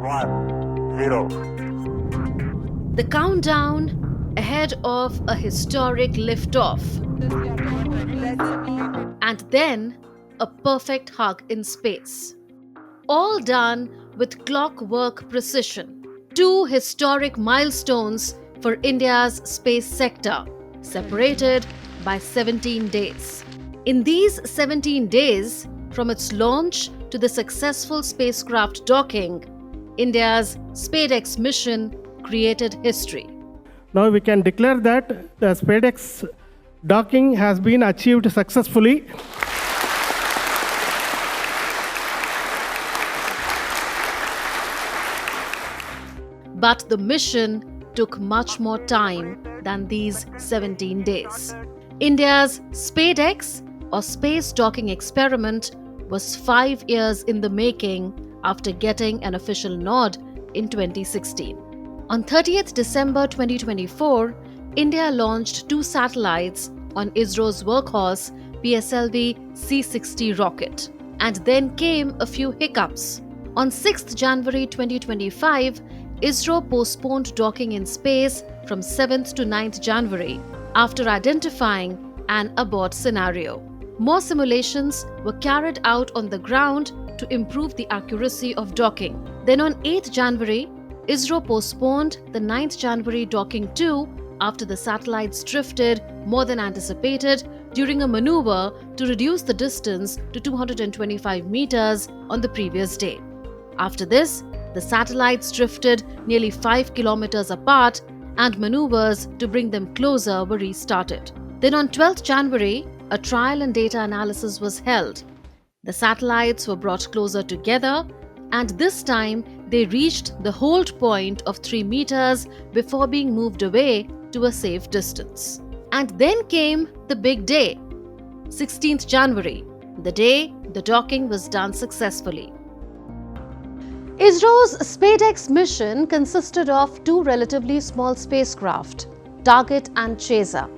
1, 0. The countdown ahead of a historic liftoff. And then a perfect hug in space. All done with clockwork precision. Two historic milestones for India's space sector, separated by 17 days. In these 17 days, from its launch to the successful spacecraft docking, India's SpaDex mission created history. Now we can declare that the SpaDex docking has been achieved successfully. But the mission took much more time than these 17 days. India's SpaDex or space docking experiment was 5 years in the making after getting an official nod in 2016. On 30th December 2024, India launched 2 satellites on ISRO's workhorse PSLV C-60 rocket. And then came a few hiccups. On 6th January 2025, ISRO postponed docking in space from 7th to 9th January after identifying an abort scenario. More simulations were carried out on the ground to improve the accuracy of docking. Then on 8th January, ISRO postponed the 9th January docking too after the satellites drifted more than anticipated during a maneuver to reduce the distance to 225 meters on the previous day. After this, the satellites drifted nearly 5 kilometers apart and maneuvers to bring them closer were restarted. Then on 12th January, a trial and data analysis was held. The satellites were brought closer together, and this time they reached the hold point of 3 meters before being moved away to a safe distance. And then came the big day, 16th January, the day the docking was done successfully. ISRO's SpaDex mission consisted of 2 relatively small spacecraft, Target and Chaser.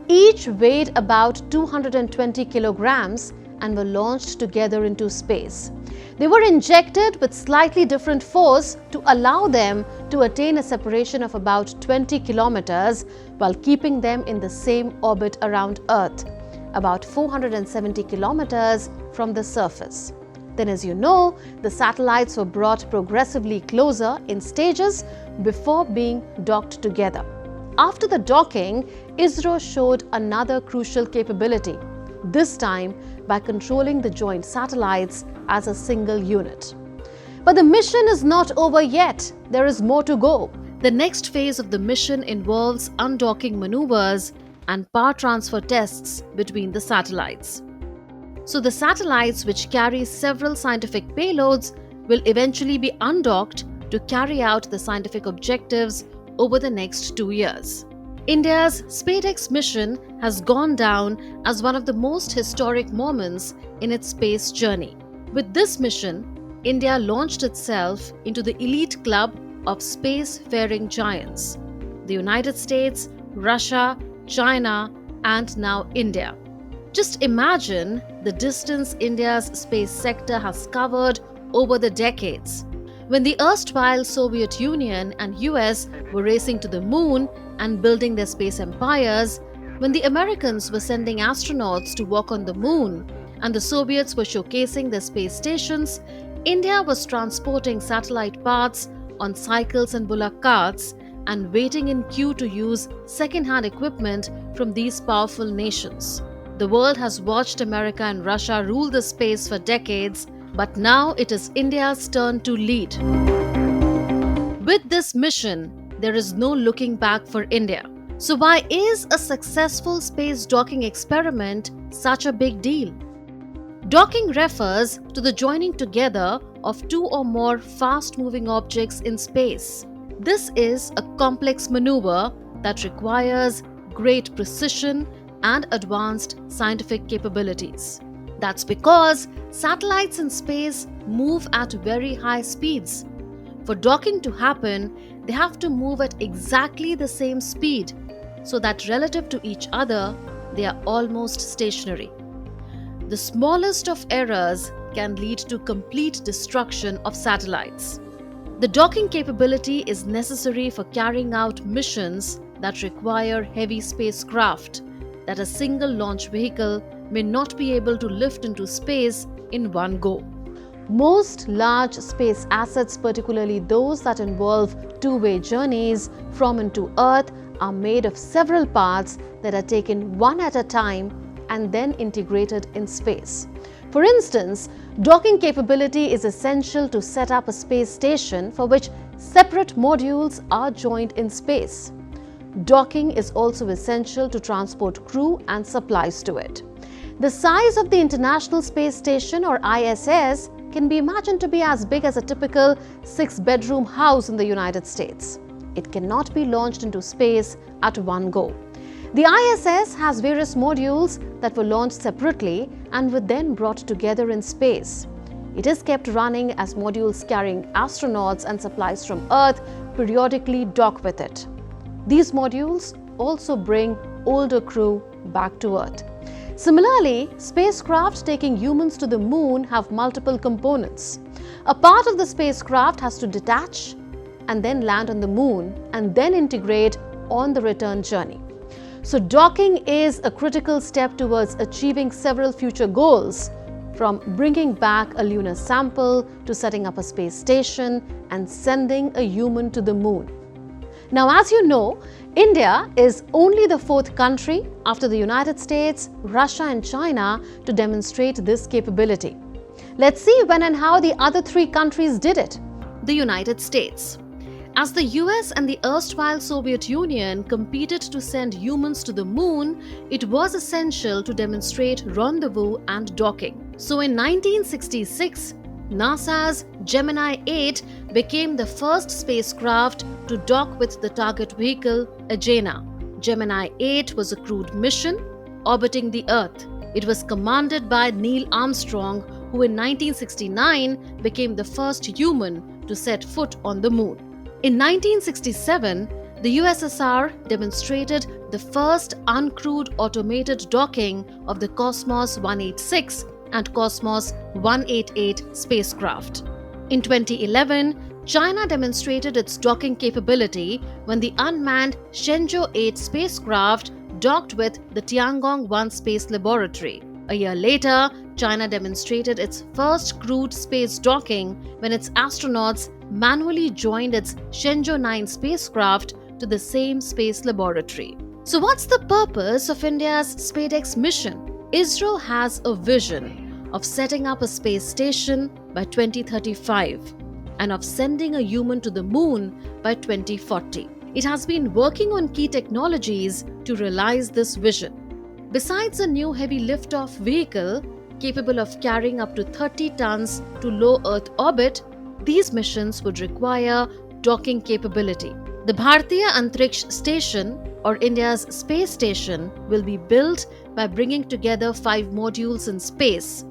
Each weighed about 220 kilograms and were launched together into space. They were injected with slightly different force to allow them to attain a separation of about 20 kilometers while keeping them in the same orbit around Earth, about 470 kilometers from the surface. Then, as you know, the satellites were brought progressively closer in stages before being docked together. After the docking, ISRO showed another crucial capability, this time by controlling the joint satellites as a single unit. But the mission is not over yet. There is more to go. The next phase of the mission involves undocking maneuvers and power transfer tests between the satellites. So the satellites, which carry several scientific payloads, will eventually be undocked to carry out the scientific objectives over the next 2 years. India's SpaDex mission has gone down as one of the most historic moments in its space journey. With this mission, India launched itself into the elite club of space-faring giants: the United States, Russia, China, and now India. Just imagine the distance India's space sector has covered over the decades. When the erstwhile Soviet Union and US were racing to the moon and building their space empires, when the Americans were sending astronauts to walk on the moon and the Soviets were showcasing their space stations, India was transporting satellite parts on cycles and bullock carts and waiting in queue to use second-hand equipment from these powerful nations. The world has watched America and Russia rule the space for decades, but now it is India's turn to lead. With this mission, there is no looking back for India. So why is a successful space docking experiment such a big deal? Docking refers to the joining together of 2 or more fast-moving objects in space. This is a complex maneuver that requires great precision and advanced scientific capabilities. That's because satellites in space move at very high speeds. For docking to happen, they have to move at exactly the same speed, so that relative to each other, they are almost stationary. The smallest of errors can lead to complete destruction of satellites. The docking capability is necessary for carrying out missions that require heavy spacecraft that a single launch vehicle may not be able to lift into space in one go. Most large space assets, particularly those that involve two-way journeys from and to Earth, are made of several parts that are taken one at a time and then integrated in space. For instance, docking capability is essential to set up a space station for which separate modules are joined in space. Docking is also essential to transport crew and supplies to it. The size of the International Space Station, or ISS, can be imagined to be as big as a typical 6-bedroom house in the United States. It cannot be launched into space at one go. The ISS has various modules that were launched separately and were then brought together in space. It is kept running as modules carrying astronauts and supplies from Earth periodically dock with it. These modules also bring older crew back to Earth. Similarly, spacecraft taking humans to the moon have multiple components. A part of the spacecraft has to detach and then land on the moon and then integrate on the return journey. So docking is a critical step towards achieving several future goals, from bringing back a lunar sample to setting up a space station and sending a human to the moon. Now, as you know, India is only the 4th country after the United States, Russia and China to demonstrate this capability. Let's see when and how the other 3 countries did it. The United States. As the US and the erstwhile Soviet Union competed to send humans to the moon, it was essential to demonstrate rendezvous and docking. So in 1966, NASA's Gemini 8 became the first spacecraft to dock with the target vehicle, Agena. Gemini 8 was a crewed mission orbiting the Earth. It was commanded by Neil Armstrong, who in 1969 became the first human to set foot on the moon. In 1967, the USSR demonstrated the first uncrewed automated docking of the Cosmos 186 and Cosmos 188 spacecraft. In 2011, China demonstrated its docking capability when the unmanned Shenzhou 8 spacecraft docked with the Tiangong 1 space laboratory. A year later, China demonstrated its first crewed space docking when its astronauts manually joined its Shenzhou 9 spacecraft to the same space laboratory. So what's the purpose of India's SpaDex mission? ISRO has a vision of setting up a space station by 2035 and of sending a human to the moon by 2040. It has been working on key technologies to realize this vision. Besides a new heavy liftoff vehicle capable of carrying up to 30 tons to low Earth orbit, these missions would require docking capability. The Bharatiya Antariksh Station, or India's space station, will be built by bringing together 5 modules in space.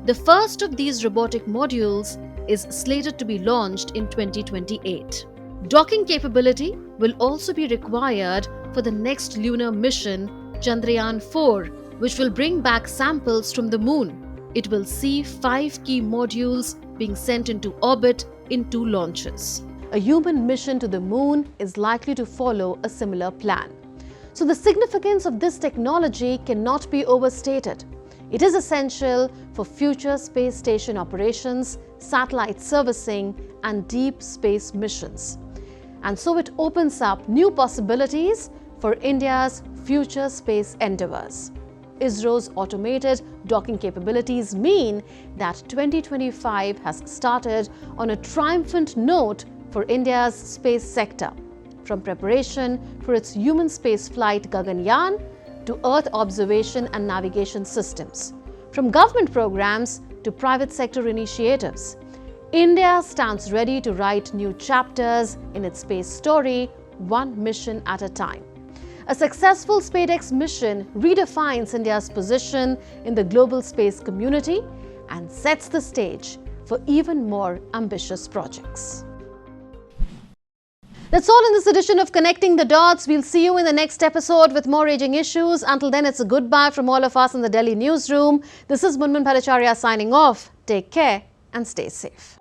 The first of these robotic modules is slated to be launched in 2028. Docking capability will also be required for the next lunar mission, Chandrayaan 4, which will bring back samples from the moon. It will see 5 key modules being sent into orbit in 2 launches. A human mission to the moon is likely to follow a similar plan. So the significance of this technology cannot be overstated. It is essential for future space station operations, satellite servicing, and deep space missions. And so it opens up new possibilities for India's future space endeavors. ISRO's automated docking capabilities mean that 2025 has started on a triumphant note for India's space sector, from preparation for its human spaceflight Gaganyaan to Earth observation and navigation systems, from government programs to private sector initiatives. India stands ready to write new chapters in its space story, one mission at a time. A successful SpaDex mission redefines India's position in the global space community and sets the stage for even more ambitious projects. That's all in this edition of Connecting the Dots. We'll see you in the next episode with more raging issues. Until then, it's a goodbye from all of us in the Delhi newsroom. This is Munmun Bhattacharya signing off. Take care and stay safe.